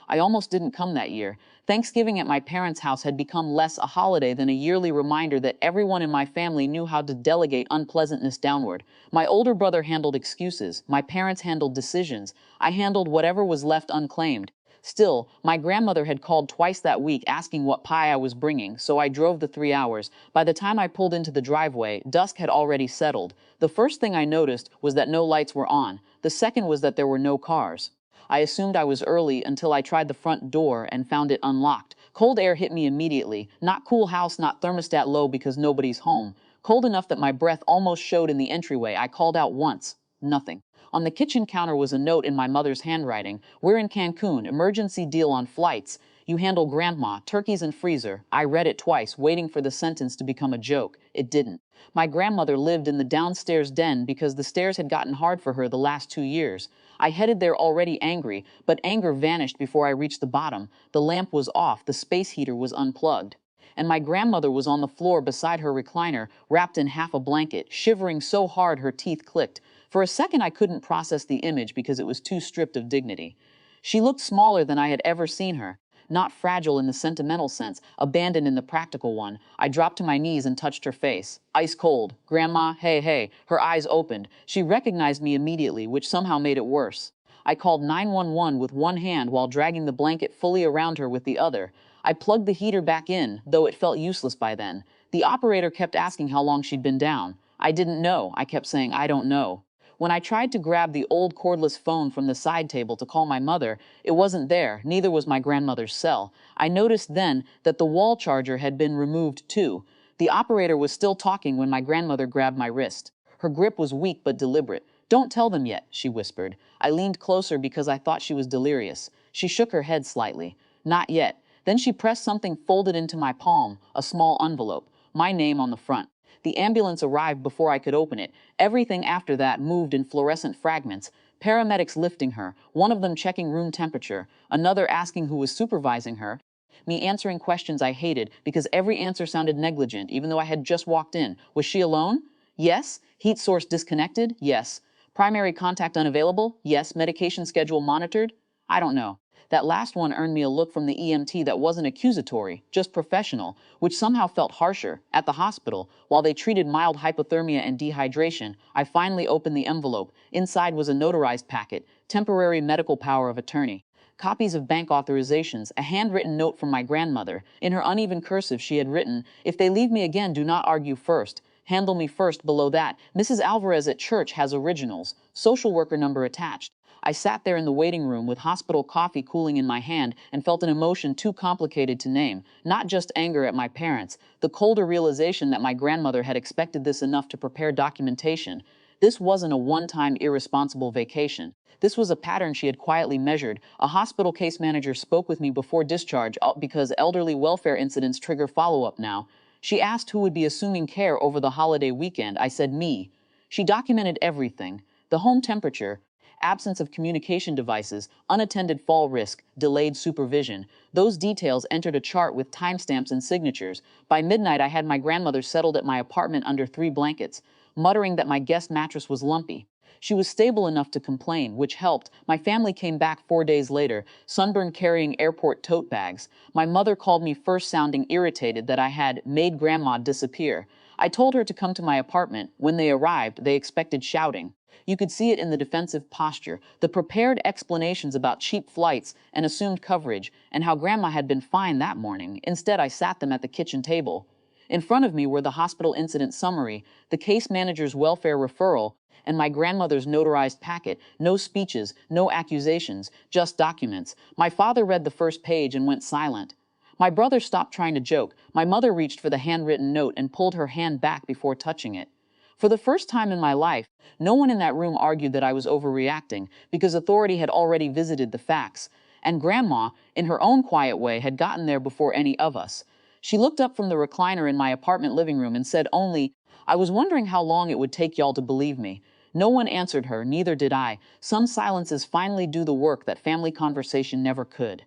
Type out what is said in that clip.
I almost didn't come that year. Thanksgiving at my parents' house had become less a holiday than a yearly reminder that everyone in my family knew how to delegate unpleasantness downward. My older brother handled excuses. My parents handled decisions. I handled whatever was left unclaimed. Still, my grandmother had called twice that week asking what pie I was bringing, so I drove the 3 hours. By the time I pulled into the driveway, dusk had already settled. The first thing I noticed was that no lights were on. The second was that there were no cars. I assumed I was early until I tried the front door and found it unlocked. Cold air hit me immediately. Not cool house, not thermostat low because nobody's home. Cold enough that my breath almost showed in the entryway. I called out once. Nothing. On the kitchen counter was a note in my mother's handwriting. We're in Cancun, emergency deal on flights. You handle grandma, turkeys and freezer. I read it twice, waiting for the sentence to become a joke. It didn't. My grandmother lived in the downstairs den because the stairs had gotten hard for her the last 2 years. I headed there already angry, but anger vanished before I reached the bottom. The lamp was off, the space heater was unplugged. And my grandmother was on the floor beside her recliner, wrapped in half a blanket, shivering so hard her teeth clicked. For a second I couldn't process the image because it was too stripped of dignity. She looked smaller than I had ever seen her. Not fragile in the sentimental sense, abandoned in the practical one. I dropped to my knees and touched her face. Ice cold. Grandma, hey, hey. Her eyes opened. She recognized me immediately, which somehow made it worse. I called 911 with one hand while dragging the blanket fully around her with the other. I plugged the heater back in, though it felt useless by then. The operator kept asking how long she'd been down. I didn't know. I kept saying, I don't know. When I tried to grab the old cordless phone from the side table to call my mother, it wasn't there, neither was my grandmother's cell. I noticed then that the wall charger had been removed too. The operator was still talking when my grandmother grabbed my wrist. Her grip was weak but deliberate. Don't tell them yet, she whispered. I leaned closer because I thought she was delirious. She shook her head slightly. Not yet. Then she pressed something folded into my palm, a small envelope, my name on the front. The ambulance arrived before I could open it. Everything after that moved in fluorescent fragments. Paramedics lifting her, one of them checking room temperature, another asking who was supervising her, me answering questions I hated because every answer sounded negligent even though I had just walked in. Was she alone? Yes. Heat source disconnected? Yes. Primary contact unavailable? Yes. Medication schedule monitored? I don't know. That last one earned me a look from the EMT that wasn't accusatory, just professional, which somehow felt harsher. At the hospital, while they treated mild hypothermia and dehydration, I finally opened the envelope. Inside was a notarized packet, temporary medical power of attorney, copies of bank authorizations, a handwritten note from my grandmother. In her uneven cursive she had written, if they leave me again, do not argue first. Handle me first. Below that, Mrs. Alvarez at church has originals. Social worker number attached. I sat there in the waiting room with hospital coffee cooling in my hand and felt an emotion too complicated to name. Not just anger at my parents, the colder realization that my grandmother had expected this enough to prepare documentation. This wasn't a one-time irresponsible vacation. This was a pattern she had quietly measured. A hospital case manager spoke with me before discharge because elderly welfare incidents trigger follow-up now. She asked who would be assuming care over the holiday weekend. I said me. She documented everything. The home temperature, absence of communication devices, unattended fall risk, delayed supervision. Those details entered a chart with timestamps and signatures. By midnight, I had my grandmother settled at my apartment under 3 blankets, muttering that my guest mattress was lumpy. She was stable enough to complain, which helped. My family came back 4 days later, sunburned carrying airport tote bags. My mother called me first sounding irritated that I had made grandma disappear. I told her to come to my apartment. When they arrived, they expected shouting. You could see it in the defensive posture, the prepared explanations about cheap flights and assumed coverage, and how grandma had been fine that morning. Instead, I sat them at the kitchen table. In front of me were the hospital incident summary, the case manager's welfare referral, and my grandmother's notarized packet. No speeches, no accusations, just documents. My father read the first page and went silent. My brother stopped trying to joke. My mother reached for the handwritten note and pulled her hand back before touching it. For the first time in my life, no one in that room argued that I was overreacting because authority had already visited the facts, and Grandma, in her own quiet way, had gotten there before any of us. She looked up from the recliner in my apartment living room and said only, I was wondering how long it would take y'all to believe me. No one answered her, neither did I. Some silences finally do the work that family conversation never could.